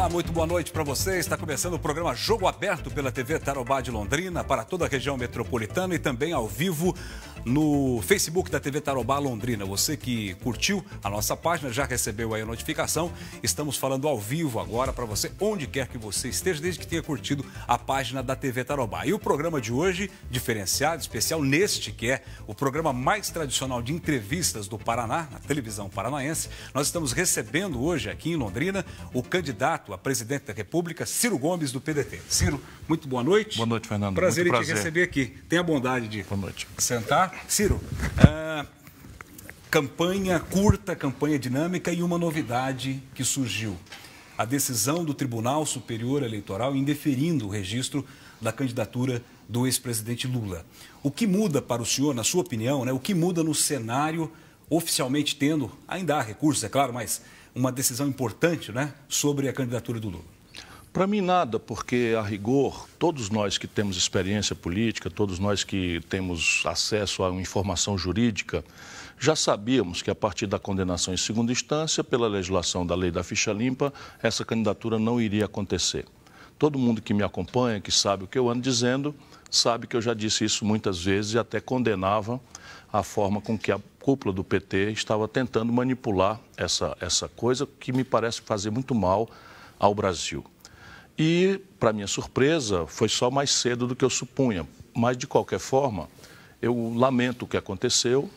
Olá, muito boa noite para você. Está começando o programa Jogo Aberto pela TV Tarobá de Londrina para toda a região metropolitana e também ao vivo no Facebook da TV Tarobá Londrina. Você que curtiu a nossa página já recebeu aí a notificação. Estamos falando ao vivo agora para você, onde quer que você esteja, desde que tenha curtido a página da TV Tarobá. E o programa de hoje, diferenciado, especial neste que é o programa mais tradicional de entrevistas do Paraná, na televisão paranaense. Nós estamos recebendo hoje aqui em Londrina o candidato a presidente da República, Ciro Gomes, do PDT. Ciro, muito boa noite. Boa noite, Fernando. Prazer muito em te receber aqui. Tenha a bondade de boa noite. Sentar. Ciro, campanha curta, campanha dinâmica e uma novidade que surgiu. A decisão do Tribunal Superior Eleitoral indeferindo o registro da candidatura do ex-presidente Lula. O que muda para o senhor, na sua opinião, né? O que muda no cenário, oficialmente tendo, ainda há recursos, é claro, mas uma decisão importante, né, sobre a candidatura do Lula? Para mim, nada, porque, a rigor, todos nós que temos experiência política, todos nós que temos acesso a uma informação jurídica, já sabíamos que, a partir da condenação em segunda instância, pela legislação da lei da ficha limpa, essa candidatura não iria acontecer. Todo mundo que me acompanha, que sabe o que eu ando dizendo, sabe que eu já disse isso muitas vezes e até condenava a forma com que a cúpula do PT estava tentando manipular essa coisa que me parece fazer muito mal ao Brasil. E, para minha surpresa, foi só mais cedo do que eu supunha. Mas, de qualquer forma, eu lamento o que aconteceu,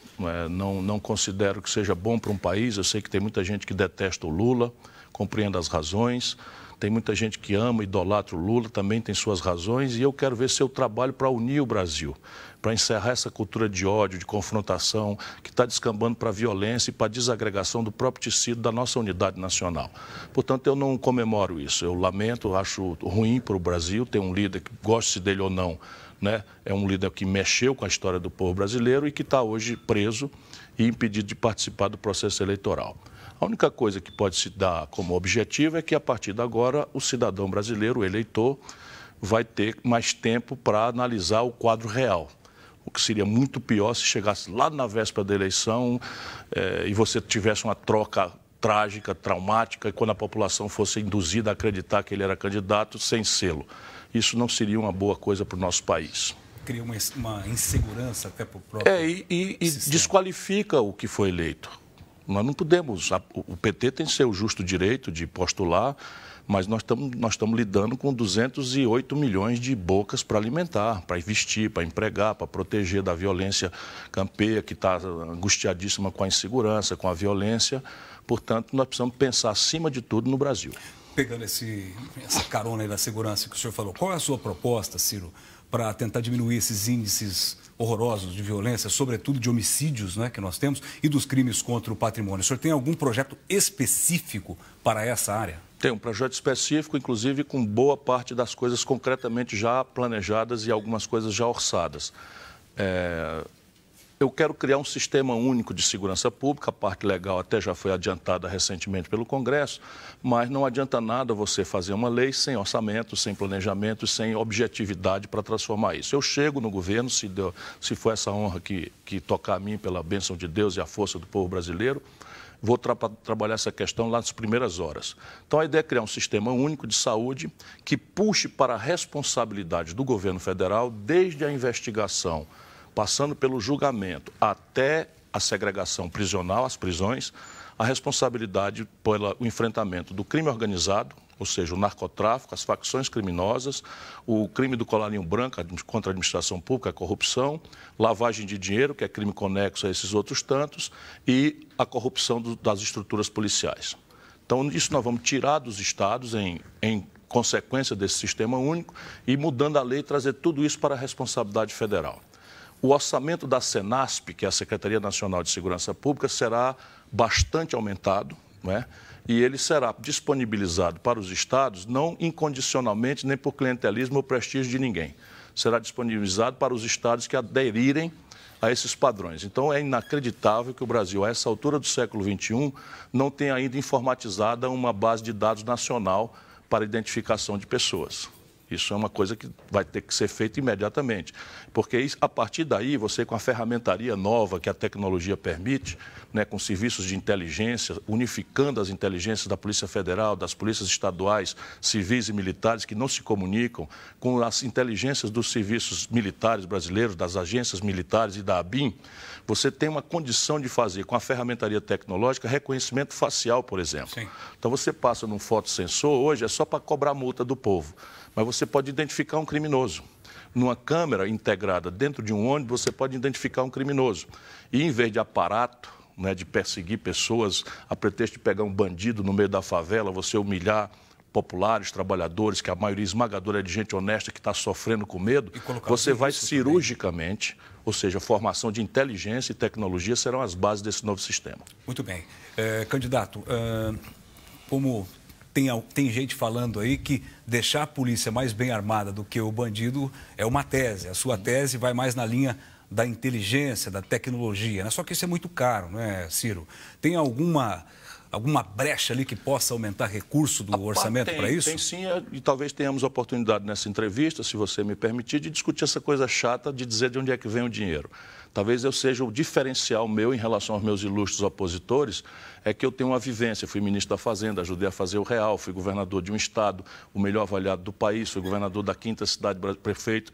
não considero que seja bom para um país. Eu sei que tem muita gente que detesta o Lula, compreendo as razões. Tem muita gente que ama, idolatra o Lula, também tem suas razões. E eu quero ver se eu trabalho para unir o Brasil, para encerrar essa cultura de ódio, de confrontação, que está descambando para a violência e para a desagregação do próprio tecido da nossa unidade nacional. Portanto, eu não comemoro isso. Eu lamento, acho ruim para o Brasil ter um líder que, goste dele ou não, né, é um líder que mexeu com a história do povo brasileiro e que está hoje preso e impedido de participar do processo eleitoral. A única coisa que pode se dar como objetivo é que, a partir de agora, o cidadão brasileiro, o eleitor, vai ter mais tempo para analisar o quadro real. O que seria muito pior se chegasse lá na véspera da eleição e você tivesse uma troca trágica, traumática, e quando a população fosse induzida a acreditar que ele era candidato sem sê-lo. Isso não seria uma boa coisa para o nosso país. Cria uma insegurança até para o próprio e desqualifica o que foi eleito. Nós não podemos, o PT tem seu justo direito de postular, mas nós estamos lidando com 208 milhões de bocas para alimentar, para investir, para empregar, para proteger da violência campeia, que está angustiadíssima com a insegurança, com a violência. Portanto, nós precisamos pensar, acima de tudo, no Brasil. Pegando essa carona aí da segurança que o senhor falou, qual é a sua proposta, Ciro, para tentar diminuir esses índices horrorosos de violência, sobretudo de homicídios, né, que nós temos, e dos crimes contra o patrimônio? O senhor tem algum projeto específico para essa área? Tem um projeto específico, inclusive com boa parte das coisas concretamente já planejadas e algumas coisas já orçadas. Eu quero criar um sistema único de segurança pública, a parte legal até já foi adiantada recentemente pelo Congresso, mas não adianta nada você fazer uma lei sem orçamento, sem planejamento, sem objetividade para transformar isso. Eu chego no governo, se for essa honra que tocar a mim pela bênção de Deus e a força do povo brasileiro, vou trabalhar essa questão lá nas primeiras horas. Então, a ideia é criar um sistema único de saúde que puxe para a responsabilidade do governo federal, desde a investigação, passando pelo julgamento até a segregação prisional, as prisões, a responsabilidade pelo enfrentamento do crime organizado, ou seja, o narcotráfico, as facções criminosas, o crime do colarinho branco contra a administração pública, a corrupção, lavagem de dinheiro, que é crime conexo a esses outros tantos, e a corrupção das estruturas policiais. Então, isso nós vamos tirar dos estados em consequência desse sistema único e, mudando a lei, trazer tudo isso para a responsabilidade federal. O orçamento da Senasp, que é a Secretaria Nacional de Segurança Pública, será bastante aumentado, não é? E ele será disponibilizado para os estados, não incondicionalmente, nem por clientelismo ou prestígio de ninguém. Será disponibilizado para os estados que aderirem a esses padrões. Então, é inacreditável que o Brasil, a essa altura do século XXI, não tenha ainda informatizada uma base de dados nacional para identificação de pessoas. Isso é uma coisa que vai ter que ser feita imediatamente. Porque a partir daí, você com a ferramentaria nova que a tecnologia permite, né, com serviços de inteligência, unificando as inteligências da Polícia Federal, das polícias estaduais, civis e militares que não se comunicam, com as inteligências dos serviços militares brasileiros, das agências militares e da ABIN, você tem uma condição de fazer, com a ferramentaria tecnológica, reconhecimento facial, por exemplo. Sim. Então, você passa num fotossensor, hoje é só para cobrar multa do povo, mas você pode identificar um criminoso. Numa câmera integrada dentro de um ônibus, você pode identificar um criminoso. E, em vez de aparato, né, de perseguir pessoas a pretexto de pegar um bandido no meio da favela, você humilhar populares, trabalhadores, que a maioria esmagadora é de gente honesta que está sofrendo com medo, você vai cirurgicamente, ou seja, formação de inteligência e tecnologia serão as bases desse novo sistema. Muito bem. Candidato, como tem gente falando aí que deixar a polícia mais bem armada do que o bandido é uma tese. A sua tese vai mais na linha da inteligência, da tecnologia, né? Só que isso é muito caro, não é, Ciro? Tem alguma brecha ali que possa aumentar recurso do orçamento para isso? Tem sim, e talvez tenhamos oportunidade nessa entrevista, se você me permitir, de discutir essa coisa chata de dizer de onde é que vem o dinheiro. Talvez eu seja o diferencial meu em relação aos meus ilustres opositores, é que eu tenho uma vivência, fui ministro da Fazenda, ajudei a fazer o real, fui governador de um estado, o melhor avaliado do país, fui governador da 5ª cidade, prefeito,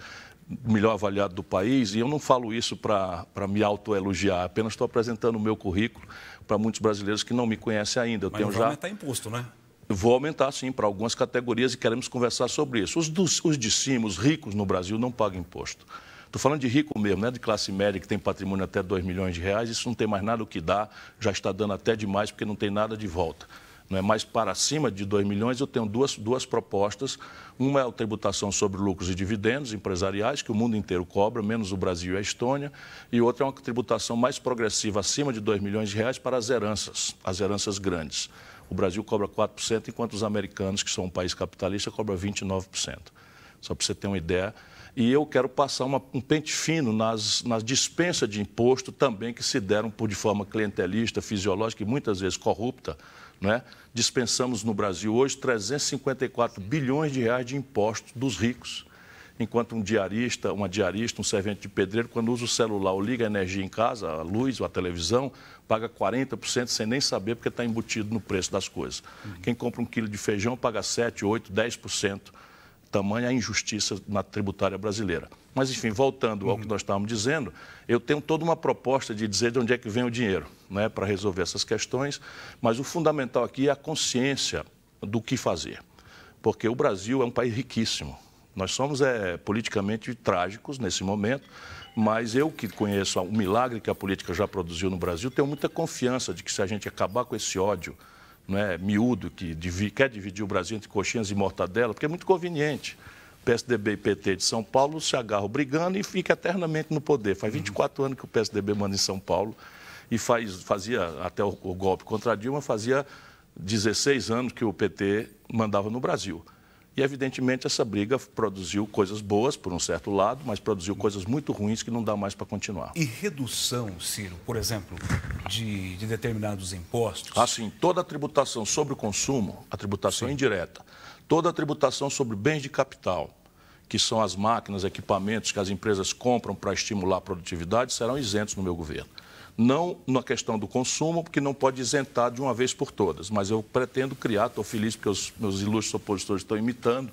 melhor avaliado do país, e eu não falo isso para me autoelogiar, apenas estou apresentando o meu currículo para muitos brasileiros que não me conhecem ainda. Mas vai aumentar imposto, né? Vou aumentar, sim, para algumas categorias e queremos conversar sobre isso. Os de cima, os ricos no Brasil, não pagam imposto. Estou falando de rico mesmo, né? De classe média, que tem patrimônio até R$2 milhões, isso não tem mais nada o que dar, já está dando até demais, porque não tem nada de volta. Não é? Mas para cima de 2 milhões eu tenho duas propostas. Uma é a tributação sobre lucros e dividendos empresariais, que o mundo inteiro cobra, menos o Brasil e a Estônia. E outra é uma tributação mais progressiva, acima de R$2 milhões, para as heranças grandes. O Brasil cobra 4%, enquanto os americanos, que são um país capitalista, cobram 29%. Só para você ter uma ideia. E eu quero passar um pente fino nas dispensas de imposto também que se deram de forma clientelista, fisiológica e muitas vezes corrupta. Não é? Dispensamos no Brasil hoje 354 bilhões de reais de impostos dos ricos. Enquanto uma diarista, um servente de pedreiro, quando usa o celular ou liga a energia em casa, a luz ou a televisão, paga 40% sem nem saber porque está embutido no preço das coisas. Quem compra 1 quilo de feijão paga 7%, 8%, 10%. Tamanha a injustiça na tributária brasileira. Mas, enfim, voltando ao que nós estávamos dizendo, eu tenho toda uma proposta de dizer de onde é que vem o dinheiro, né, para resolver essas questões, mas o fundamental aqui é a consciência do que fazer, porque o Brasil é um país riquíssimo. Nós somos politicamente trágicos nesse momento, mas eu que conheço o milagre que a política já produziu no Brasil, tenho muita confiança de que se a gente acabar com esse ódio, não é, miúdo, que quer dividir o Brasil entre coxinhas e mortadela, porque é muito conveniente. PSDB e PT de São Paulo se agarram brigando e fica eternamente no poder. Faz 24 anos que o PSDB manda em São Paulo e fazia, até o golpe contra a Dilma, fazia 16 anos que o PT mandava no Brasil. E, evidentemente, essa briga produziu coisas boas, por um certo lado, mas produziu coisas muito ruins que não dá mais para continuar. E redução, Ciro, por exemplo, de determinados impostos? Assim, toda a tributação sobre o consumo, a tributação indireta, toda a tributação sobre bens de capital, que são as máquinas, equipamentos que as empresas compram para estimular a produtividade, serão isentos no meu governo. Não na questão do consumo, porque não pode isentar de uma vez por todas, mas eu pretendo criar, estou feliz porque os meus ilustres opositores estão imitando,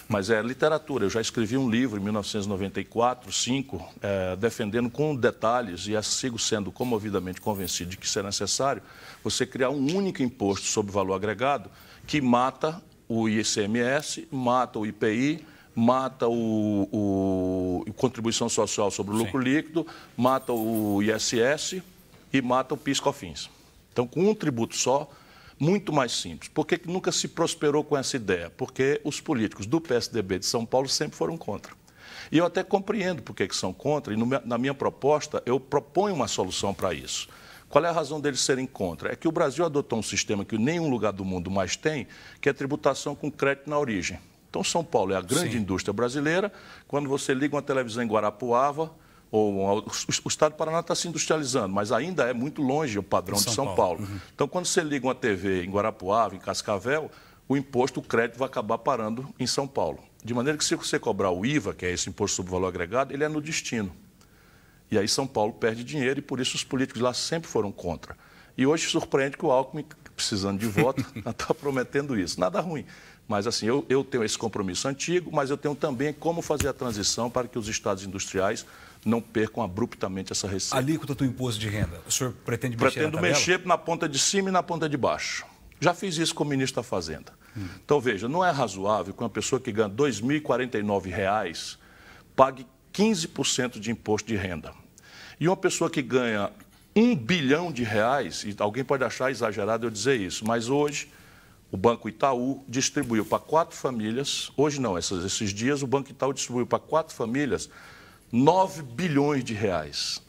mas é literatura. Eu já escrevi um livro em 1994, 5, defendendo com detalhes, e sigo sendo comovidamente convencido de que isso é necessário, você criar um único imposto sobre valor agregado que mata o ICMS, mata o IPI, mata o contribuição social sobre o lucro líquido, mata o ISS e mata o PIS/COFINS. Então, com um tributo só, muito mais simples. Por que nunca se prosperou com essa ideia? Porque os políticos do PSDB de São Paulo sempre foram contra. E eu até compreendo por que são contra, e na minha proposta eu proponho uma solução para isso. Qual é a razão deles serem contra? É que o Brasil adotou um sistema que nenhum lugar do mundo mais tem, que é a tributação com crédito na origem. Então, São Paulo é a grande indústria brasileira. Quando você liga uma televisão em Guarapuava, o estado do Paraná está se industrializando, mas ainda é muito longe o padrão de São Paulo. Então, quando você liga uma TV em Guarapuava, em Cascavel, o crédito vai acabar parando em São Paulo. De maneira que se você cobrar o IVA, que é esse Imposto sobre o Valor Agregado, ele é no destino. E aí São Paulo perde dinheiro e por isso os políticos lá sempre foram contra. E hoje surpreende que o Alckmin, precisando de voto, está prometendo isso. Nada ruim. Mas assim, eu tenho esse compromisso antigo, mas eu tenho também como fazer a transição para que os estados industriais não percam abruptamente essa receita. A alíquota do imposto de renda, o senhor pretende mexer na tabela? Pretendo mexer na ponta de cima e na ponta de baixo. Já fiz isso com o ministro da Fazenda. Então, veja, não é razoável que uma pessoa que ganha R$ 2.049 pague 15% de imposto de renda. E uma pessoa que ganha R$ 1 bilhão, e alguém pode achar exagerado eu dizer isso, mas hoje o Banco Itaú distribuiu para 4 famílias, hoje não, esses dias o Banco Itaú distribuiu para 4 famílias R$ 9 bilhões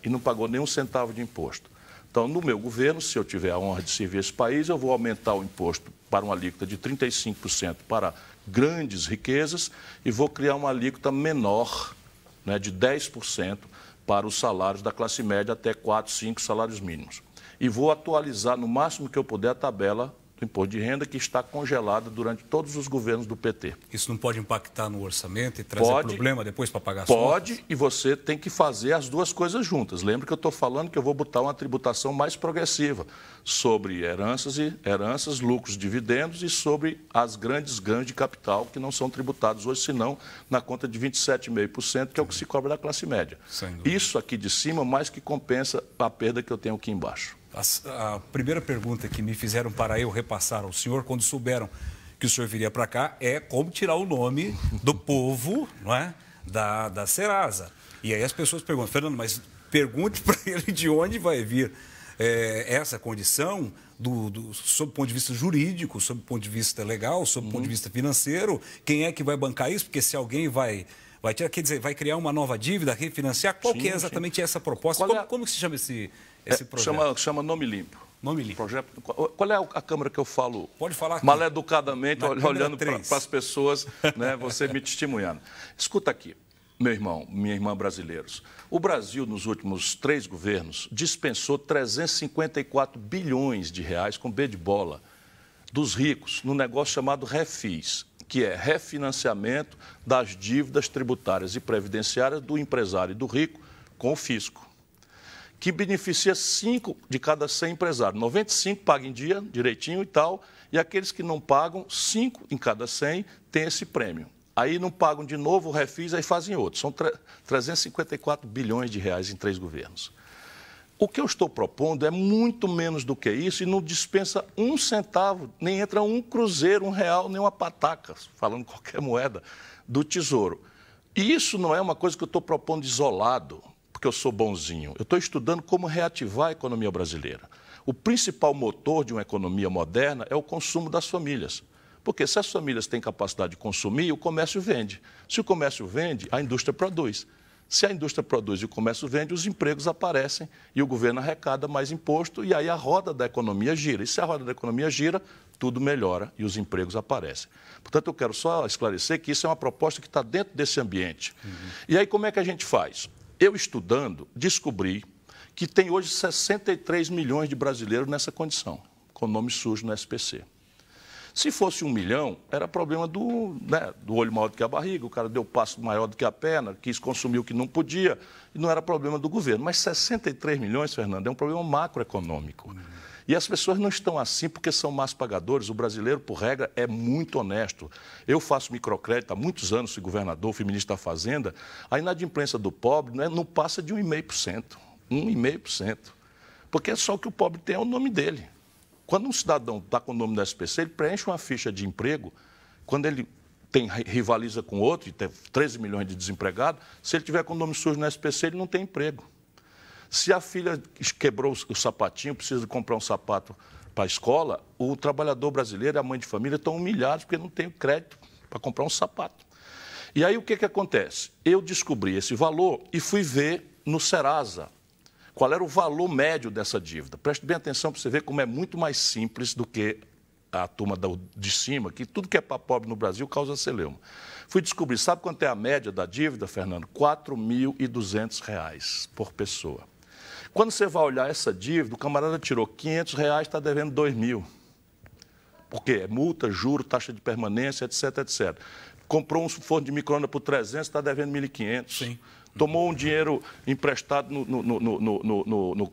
e não pagou nem um centavo de imposto. Então, no meu governo, se eu tiver a honra de servir esse país, eu vou aumentar o imposto para uma alíquota de 35% para grandes riquezas e vou criar uma alíquota menor, né, de 10% para os salários da classe média até 4, 5 salários mínimos. E vou atualizar no máximo que eu puder a tabela do imposto de renda que está congelada durante todos os governos do PT. Isso não pode impactar no orçamento e trazer problema depois para pagar as contas? Pode, e você tem que fazer as duas coisas juntas. Lembra que eu estou falando que eu vou botar uma tributação mais progressiva sobre heranças, lucros, dividendos e sobre as grandes ganhos de capital que não são tributados hoje, senão na conta de 27,5%, que é o que se cobra da classe média. Isso aqui de cima mais que compensa a perda que eu tenho aqui embaixo. A primeira pergunta que me fizeram para eu repassar ao senhor, quando souberam que o senhor viria para cá, é como tirar o nome do povo, não é, da Serasa. E aí as pessoas perguntam, Fernando, mas pergunte para ele de onde vai vir essa condição, sob o ponto de vista jurídico, sob o ponto de vista legal, sob o ponto de vista financeiro, quem é que vai bancar isso? Porque se alguém vai tirar, quer dizer, vai criar uma nova dívida, refinanciar, qual que é exatamente essa proposta? Como que se chama esse projeto? Chama Nome Limpo. Nome Limpo. Projeto, qual é a câmera que eu falo? Pode falar aqui. Mal educadamente, olhando para as pessoas, né, você me testemunhando. Escuta aqui, meu irmão, minha irmã brasileiros. O Brasil, nos últimos 3 governos, dispensou 354 bilhões de reais, com B de bola, dos ricos, num negócio chamado Refis, que é refinanciamento das dívidas tributárias e previdenciárias do empresário e do rico com o fisco, que beneficia 5 de cada 100 empresários. 95 pagam em dia, direitinho e tal, e aqueles que não pagam, 5 em cada 100 têm esse prêmio. Aí não pagam de novo o refis, aí fazem outro. São 354 bilhões de reais em 3 governos. O que eu estou propondo é muito menos do que isso e não dispensa um centavo, nem entra um cruzeiro, R$1, nem uma pataca, falando qualquer moeda, do Tesouro. E isso não é uma coisa que eu estou propondo isolado, porque eu sou bonzinho. Eu estou estudando como reativar a economia brasileira. O principal motor de uma economia moderna é o consumo das famílias. Porque se as famílias têm capacidade de consumir, o comércio vende. Se o comércio vende, a indústria produz. Se a indústria produz e o comércio vende, os empregos aparecem e o governo arrecada mais imposto e aí a roda da economia gira. E se a roda da economia gira, tudo melhora e os empregos aparecem. Portanto, eu quero só esclarecer que isso é uma proposta que está dentro desse ambiente. E aí, como é que a gente faz? Eu, estudando, descobri que tem hoje 63 milhões de brasileiros nessa condição, com nome sujo no SPC. Se fosse 1 milhão, era problema do olho maior do que a barriga, o cara deu passo maior do que a perna, quis consumir o que não podia, e não era problema do governo. Mas 63 milhões, Fernando, é um problema macroeconômico. E as pessoas não estão assim porque são más pagadores. O brasileiro, por regra, é muito honesto. Eu faço microcrédito há muitos anos, fui governador, fui ministro da Fazenda. A inadimplência do pobre não passa de 1,5%. 1,5%. Porque só o que o pobre tem é o nome dele. Quando um cidadão está com o nome do SPC, ele preenche uma ficha de emprego. Quando ele rivaliza com outro, e tem 13 milhões de desempregados, se ele tiver com o nome sujo no SPC, ele não tem emprego. Se a filha quebrou o sapatinho, precisa comprar um sapato para a escola, o trabalhador brasileiro e a mãe de família estão humilhados porque não tem crédito para comprar um sapato. E aí o que acontece? Eu descobri esse valor e fui ver no Serasa qual era o valor médio dessa dívida. Preste bem atenção para você ver como é muito mais simples do que a turma de cima, que tudo que é para pobre no Brasil causa celeuma. Fui descobrir, sabe quanto é a média da dívida, Fernando? R$ 4.200 por pessoa. Quando você vai olhar essa dívida, o camarada tirou R$ 500, está devendo R$ 2.000. Por quê? Multa, juro, taxa de permanência, etc, etc. comprou um forno de micro-ondas por 300, está devendo 1.500. Sim. Tomou um dinheiro emprestado no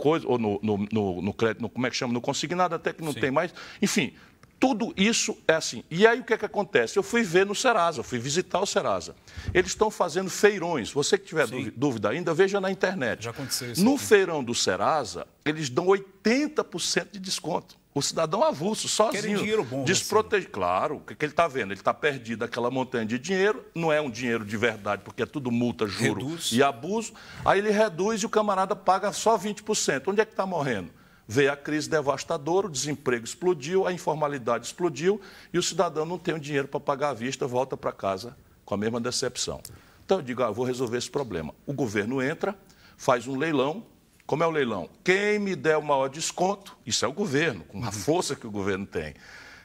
crédito, como é que chama? No consignado, até que não tem mais. Enfim, tudo isso é assim. E aí o que é que acontece? Eu fui ver no Serasa, eu fui visitar o Serasa. Eles estão fazendo feirões. Você que tiver dúvida ainda, veja na internet. Já aconteceu isso. No feirão do Serasa, eles dão 80% de desconto. O cidadão avulso, sozinho. Querem dinheiro bom, desprotegido. Claro, o que ele está vendo? Ele está perdido aquela montanha de dinheiro, não é um dinheiro de verdade, porque é tudo multa, juro e abuso. Aí ele reduz e o camarada paga só 20%. Onde é que está morrendo? Veio a crise devastadora, o desemprego explodiu, a informalidade explodiu e o cidadão não tem o dinheiro para pagar à vista, volta para casa com a mesma decepção. Então eu digo, eu vou resolver esse problema. O governo entra, faz um leilão. Como é o leilão? Quem me der o maior desconto, isso é o governo, com a força que o governo tem.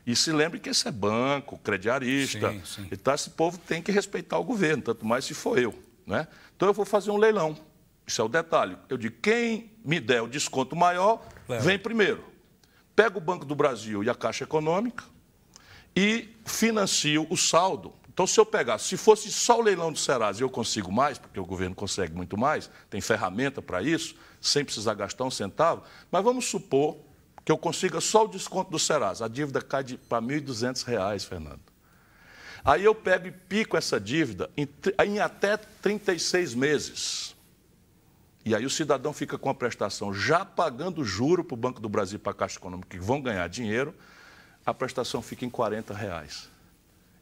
E se lembre que esse é banco, crediarista. Sim. Então esse povo tem que respeitar o governo, tanto mais se for eu. Né? Então eu vou fazer um leilão. Isso é o detalhe. Eu digo, quem me der o desconto maior, vem primeiro. Pega o Banco do Brasil e a Caixa Econômica e financio o saldo. Então, se eu pegasse, se fosse só o leilão do Serasa e eu consigo mais, porque o governo consegue muito mais, tem ferramenta para isso, sem precisar gastar um centavo, mas vamos supor que eu consiga só o desconto do Serasa. A dívida cai para R$ 1.200, Fernando. Aí eu pego e pico essa dívida em até 36 meses. E aí o cidadão fica com a prestação já pagando juro para o Banco do Brasil e para a Caixa Econômica, que vão ganhar dinheiro, a prestação fica em R$ 40.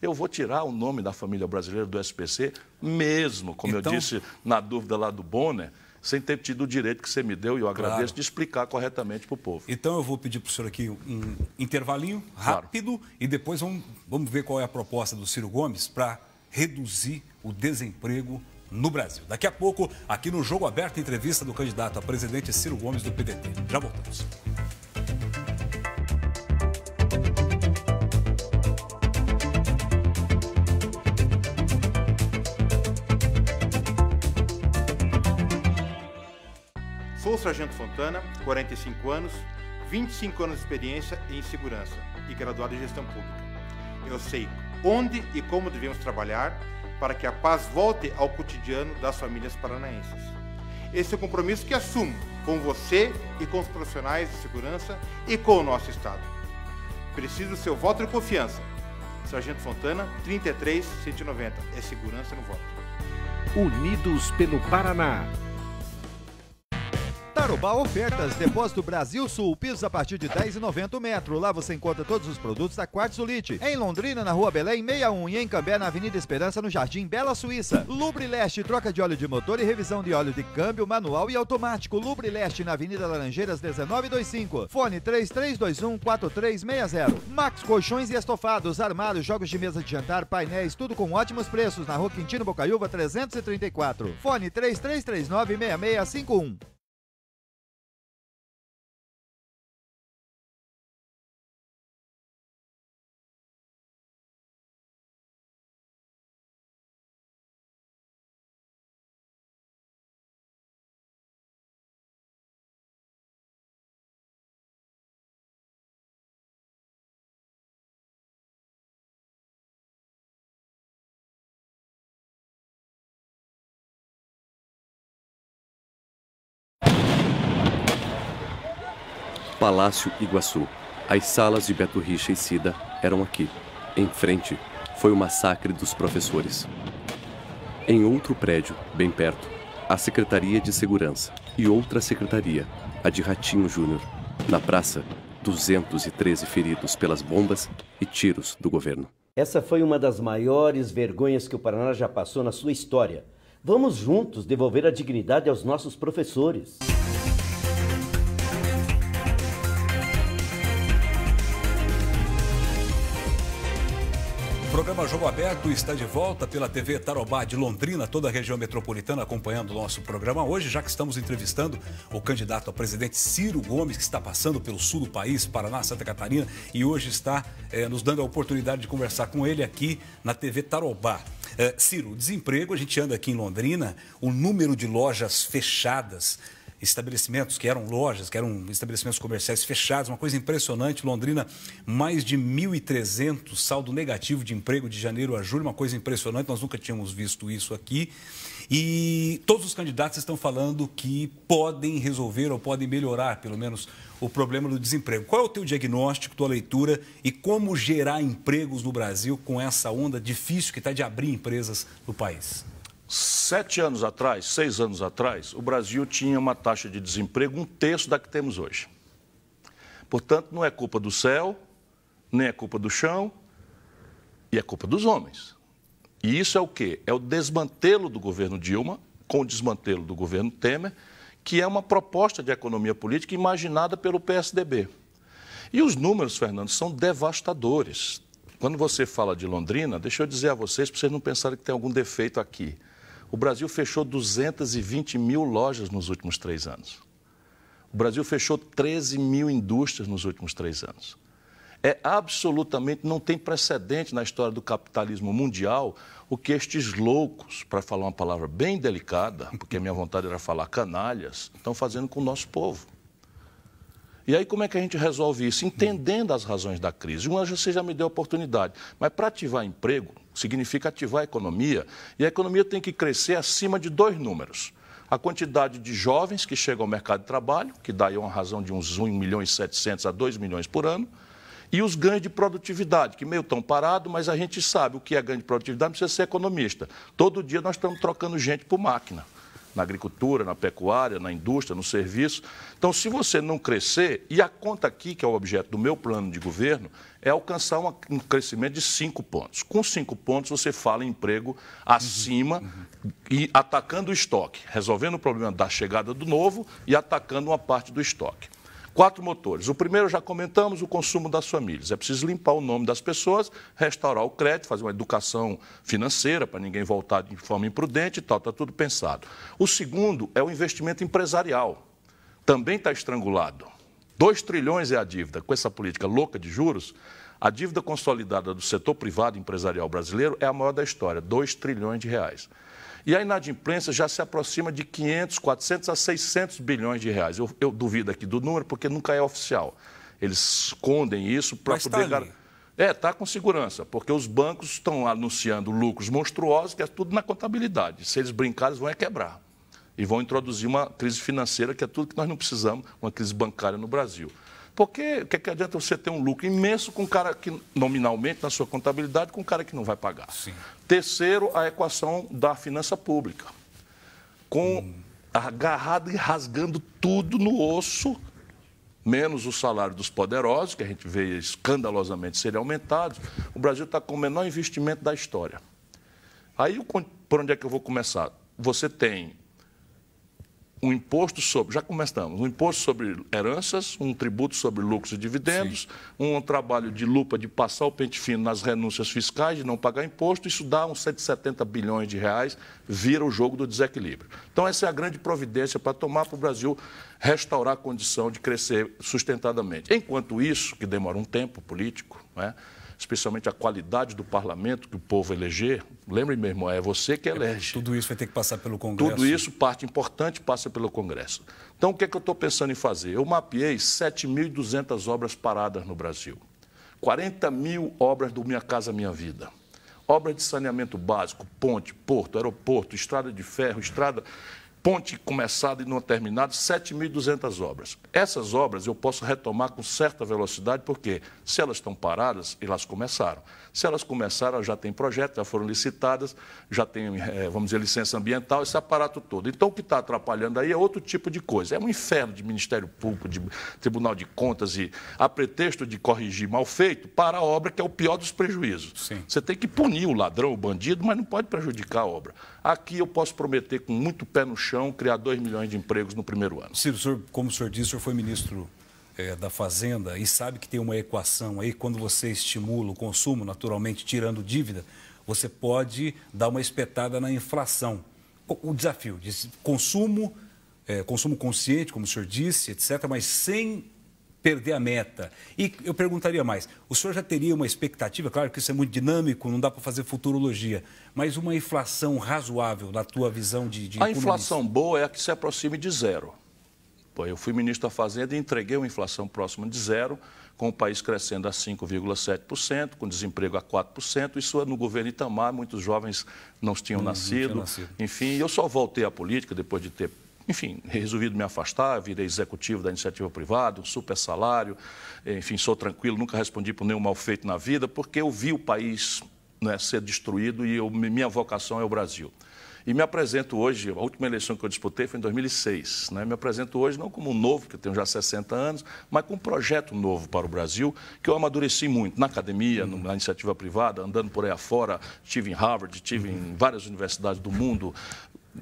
Eu vou tirar o nome da família brasileira do SPC, mesmo, como eu disse na dúvida lá do Bonner, sem ter tido o direito que você me deu, e eu agradeço, de explicar corretamente para o povo. Então eu vou pedir para o senhor aqui um intervalinho rápido e depois vamos ver qual é a proposta do Ciro Gomes para reduzir o desemprego no Brasil. Daqui a pouco, aqui no Jogo Aberto, entrevista do candidato a presidente Ciro Gomes do PDT. Já voltamos. Sou o Sargento Fontana, 45 anos, 25 anos de experiência em segurança e graduado em gestão pública. Eu sei onde e como devemos trabalhar para que a paz volte ao cotidiano das famílias paranaenses. Esse é o compromisso que assumo com você e com os profissionais de segurança e com o nosso Estado. Preciso do seu voto de confiança. Sargento Fontana, 33190. É segurança no voto. Unidos pelo Paraná. Tarobá Ofertas, Depósito Brasil Sul, pisos a partir de R$ 10,90 o metro. Lá você encontra todos os produtos da Quartzolite. Em Londrina, na Rua Belém 61 e em Cambé, na Avenida Esperança, no Jardim Bela Suíça. Lubrileste, troca de óleo de motor e revisão de óleo de câmbio manual e automático. Lubrileste, na Avenida Laranjeiras 1925. Fone 3321-4360. Max Colchões e Estofados, armários, jogos de mesa de jantar, painéis, tudo com ótimos preços. Na Rua Quintino Bocaiúva 334. Fone 3339-6651. Palácio Iguaçu. As salas de Beto Richa e Cida eram aqui. Em frente, foi o massacre dos professores. Em outro prédio, bem perto, a Secretaria de Segurança e outra secretaria, a de Ratinho Júnior. Na praça, 213 feridos pelas bombas e tiros do governo. Essa foi uma das maiores vergonhas que o Paraná já passou na sua história. Vamos juntos devolver a dignidade aos nossos professores. O programa Jogo Aberto está de volta pela TV Tarobá de Londrina, toda a região metropolitana acompanhando o nosso programa hoje, já que estamos entrevistando o candidato a presidente Ciro Gomes, que está passando pelo sul do país, Paraná, Santa Catarina, e hoje está nos dando a oportunidade de conversar com ele aqui na TV Tarobá. Ciro, desemprego, a gente anda aqui em Londrina, o número de lojas fechadas estabelecimentos que eram lojas, que eram estabelecimentos comerciais fechados, uma coisa impressionante. Londrina, mais de 1.300 saldo negativo de emprego de janeiro a julho, uma coisa impressionante, nós nunca tínhamos visto isso aqui. E todos os candidatos estão falando que podem resolver ou podem melhorar, pelo menos, o problema do desemprego. Qual é o teu diagnóstico, tua leitura e como gerar empregos no Brasil com essa onda difícil que está de abrir empresas no país? 7 anos atrás, 6 anos atrás, o Brasil tinha uma taxa de desemprego 1/3 da que temos hoje. Portanto, não é culpa do céu, nem é culpa do chão, e é culpa dos homens. E isso é o quê? É o desmantelo do governo Dilma com o desmantelo do governo Temer, que é uma proposta de economia política imaginada pelo PSDB. E os números, Fernando, são devastadores. Quando você fala de Londrina, deixa eu dizer a vocês, para vocês não pensarem que tem algum defeito aqui. O Brasil fechou 220 mil lojas nos últimos 3 anos. O Brasil fechou 13 mil indústrias nos últimos 3 anos. Absolutamente, não tem precedente na história do capitalismo mundial o que estes loucos, para falar uma palavra bem delicada, porque a minha vontade era falar canalhas, estão fazendo com o nosso povo. E aí como é que a gente resolve isso? Entendendo as razões da crise. Você já me deu a oportunidade, mas para ativar emprego significa ativar a economia, e a economia tem que crescer acima de 2 números. A quantidade de jovens que chegam ao mercado de trabalho, que dá aí uma razão de uns 1.700.000 a 2 milhões por ano, e os ganhos de produtividade, que meio estão parados, mas a gente sabe o que é ganho de produtividade, não precisa ser economista. Todo dia nós estamos trocando gente por máquina, na agricultura, na pecuária, na indústria, no serviço. Então, se você não crescer, e a conta aqui, que é o objeto do meu plano de governo, é alcançar um crescimento de 5 pontos. Com 5 pontos, você fala em emprego acima e atacando o estoque, resolvendo o problema da chegada do novo e atacando uma parte do estoque. 4 motores. O primeiro, já comentamos, o consumo das famílias. É preciso limpar o nome das pessoas, restaurar o crédito, fazer uma educação financeira para ninguém voltar de forma imprudente e tal, está tudo pensado. O segundo é o investimento empresarial. Também está estrangulado. 2 trilhões é a dívida. Com essa política louca de juros, a dívida consolidada do setor privado empresarial brasileiro é a maior da história, 2 trilhões de reais. E a inadimplência já se aproxima de 500, 400 a 600 bilhões de reais. Eu duvido aqui do número, porque nunca é oficial. Eles escondem isso para poder... Está com segurança, porque os bancos estão anunciando lucros monstruosos, que é tudo na contabilidade. Se eles brincarem, eles vão quebrar. E vão introduzir uma crise financeira, que é tudo que nós não precisamos, uma crise bancária no Brasil. Porque o que adianta você ter um lucro imenso com um cara que, nominalmente, na sua contabilidade, com um cara que não vai pagar? Sim. Terceiro, a equação da finança pública. Agarrado e rasgando tudo no osso, menos o salário dos poderosos, que a gente vê escandalosamente serem aumentados, o Brasil está com o menor investimento da história. Aí, por onde é que eu vou começar? Você tem um imposto sobre, já começamos, um imposto sobre heranças, um tributo sobre lucros e dividendos, um trabalho de lupa de passar o pente fino nas renúncias fiscais, de não pagar imposto, isso dá uns 170 bilhões de reais, vira o jogo do desequilíbrio. Então, essa é a grande providência para tomar para o Brasil restaurar a condição de crescer sustentadamente. Enquanto isso, que demora um tempo político, né? Especialmente a qualidade do parlamento que o povo eleger. Lembre, meu irmão, é você que elege. Tudo isso vai ter que passar pelo Congresso. Tudo isso, parte importante, passa pelo Congresso. Então, o que é que eu estou pensando em fazer? Eu mapeei 7.200 obras paradas no Brasil. 40 mil obras do Minha Casa Minha Vida. Obras de saneamento básico, ponte, porto, aeroporto, estrada de ferro, ponte começada e não terminada, 7.200 obras. Essas obras eu posso retomar com certa velocidade, porque se elas estão paradas, elas começaram. Se elas começaram, já tem projeto, já foram licitadas, já tem, vamos dizer, licença ambiental, esse aparato todo. Então, o que está atrapalhando aí é outro tipo de coisa. É um inferno de Ministério Público, de Tribunal de Contas, e a pretexto de corrigir mal feito, para a obra, que é o pior dos prejuízos. Sim. Você tem que punir o ladrão, o bandido, mas não pode prejudicar a obra. Aqui eu posso prometer, com muito pé no chão, criar 2 milhões de empregos no primeiro ano. Ciro, como o senhor disse, o senhor foi ministro da Fazenda e sabe que tem uma equação aí, quando você estimula o consumo, naturalmente tirando dívida, você pode dar uma espetada na inflação. O desafio de consumo consciente, como o senhor disse, etc., mas sem perder a meta. E eu perguntaria mais, o senhor já teria uma expectativa, claro que isso é muito dinâmico, não dá para fazer futurologia, mas uma inflação razoável na tua visão de A inflação boa é a que se aproxime de zero. desculpa, eu fui ministro da Fazenda e entreguei uma inflação próxima de zero, com o país crescendo a 5,7%, com desemprego a 4%. Isso no governo Itamar, muitos jovens não tinham nascido. Enfim, eu só voltei à política depois de ter, enfim, resolvido me afastar, virei executivo da iniciativa privada, um super salário, enfim, sou tranquilo, nunca respondi por nenhum mal feito na vida, porque eu vi o país, né, ser destruído e minha vocação é o Brasil. E me apresento hoje, a última eleição que eu disputei foi em 2006, né? Me apresento hoje não como um novo, porque eu tenho já 60 anos, mas com um projeto novo para o Brasil, que eu amadureci muito na academia, na iniciativa privada, andando por aí afora, estive em Harvard, estive em várias universidades do mundo,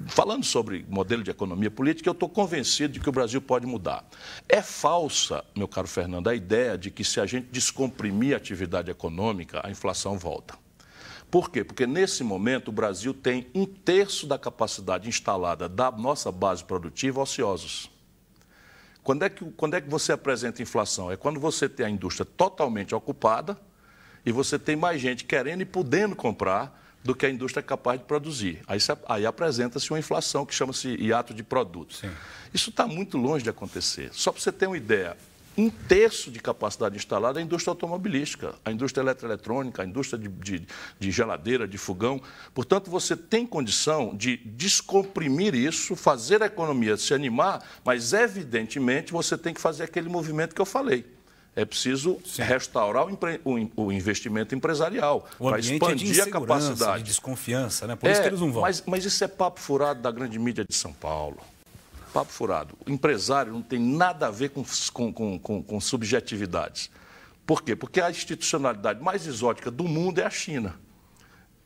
falando sobre modelo de economia política. Eu estou convencido de que o Brasil pode mudar. É falsa, meu caro Fernando, a ideia de que se a gente descomprimir a atividade econômica, a inflação volta. Por quê? Porque, nesse momento, o Brasil tem 1/3 da capacidade instalada da nossa base produtiva ociosos. Quando é que você apresenta inflação? É quando você tem a indústria totalmente ocupada e você tem mais gente querendo e podendo comprar do que a indústria é capaz de produzir. Aí apresenta-se uma inflação que chama-se hiato de produtos. Sim. Isso está muito longe de acontecer. Só para você ter uma ideia, 1/3 de capacidade instalada é a indústria automobilística, a indústria eletroeletrônica, a indústria de geladeira, de fogão. Portanto, você tem condição de descomprimir isso, fazer a economia se animar, mas, evidentemente, você tem que fazer aquele movimento que eu falei. É preciso restaurar o investimento empresarial para expandir a capacidade. De desconfiança, né? Por isso que eles não vão. Mas isso é papo furado da grande mídia de São Paulo. Papo furado. O empresário não tem nada a ver com subjetividades. Por quê? Porque a institucionalidade mais exótica do mundo é a China.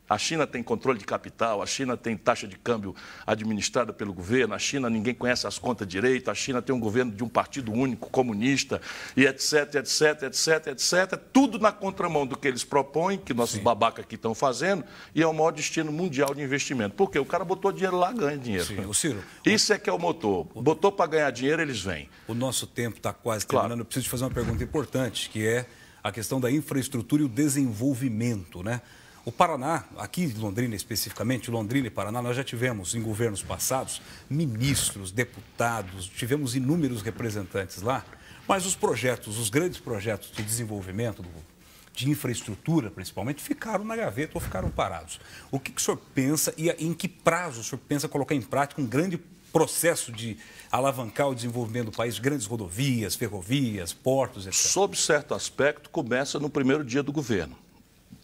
A China tem controle de capital, a China tem taxa de câmbio administrada pelo governo, a China ninguém conhece as contas direito, a China tem um governo de um partido único, comunista, e etc, etc, etc, etc. Tudo na contramão do que eles propõem, que nossos babacas aqui estão fazendo, e é o maior destino mundial de investimento. Por quê? O cara botou dinheiro lá, ganha dinheiro. Sim, o Ciro, isso é que é o motor. Botou para ganhar dinheiro, eles vêm. O nosso tempo está quase terminando. Eu preciso te fazer uma pergunta importante, que é a questão da infraestrutura e o desenvolvimento, né? O Paraná, aqui em Londrina especificamente, Londrina e Paraná, nós já tivemos em governos passados ministros, deputados, tivemos inúmeros representantes lá, mas os projetos, os grandes projetos de desenvolvimento, de infraestrutura principalmente, ficaram na gaveta ou ficaram parados. O que o senhor pensa e em que prazo o senhor pensa colocar em prática um grande processo de alavancar o desenvolvimento do país, grandes rodovias, ferrovias, portos, etc? Sob certo aspecto, começa no primeiro dia do governo.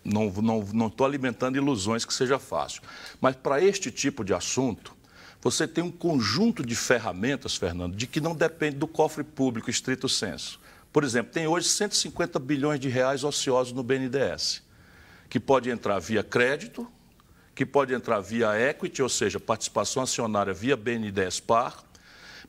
Não estou alimentando ilusões que seja fácil. Mas para este tipo de assunto, você tem um conjunto de ferramentas, Fernando, de que não depende do cofre público estrito sensu. Por exemplo, tem hoje 150 bilhões de reais ociosos no BNDES, que pode entrar via crédito, que pode entrar via equity, ou seja, participação acionária via BNDES Par.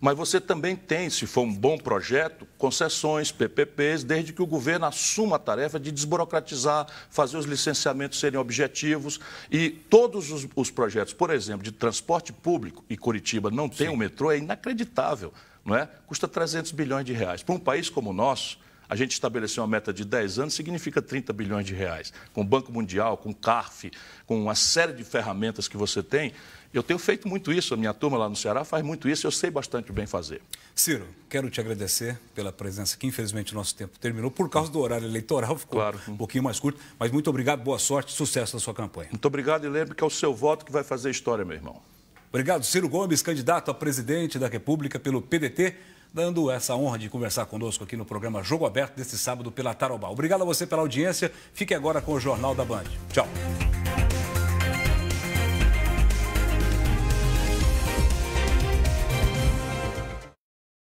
Mas você também tem, se for um bom projeto, concessões, PPPs, desde que o governo assuma a tarefa de desburocratizar, fazer os licenciamentos serem objetivos. E todos os projetos, por exemplo, de transporte público, e Curitiba não tem um metrô, é inacreditável, não é? Custa 300 bilhões de reais. Para um país como o nosso, a gente estabeleceu uma meta de 10 anos, significa 30 bilhões de reais. Com o Banco Mundial, com o CARF, com uma série de ferramentas que você tem. Eu tenho feito muito isso, a minha turma lá no Ceará faz muito isso, eu sei bastante bem fazer. Ciro, quero te agradecer pela presença aqui. Infelizmente, o nosso tempo terminou por causa do horário eleitoral, ficou um pouquinho mais curto. Mas muito obrigado, boa sorte, sucesso na sua campanha. Muito obrigado e lembre que é o seu voto que vai fazer história, meu irmão. Obrigado, Ciro Gomes, candidato a presidente da República pelo PDT, dando essa honra de conversar conosco aqui no programa Jogo Aberto deste sábado pela Tarobá. Obrigado a você pela audiência. Fique agora com o Jornal da Band. Tchau.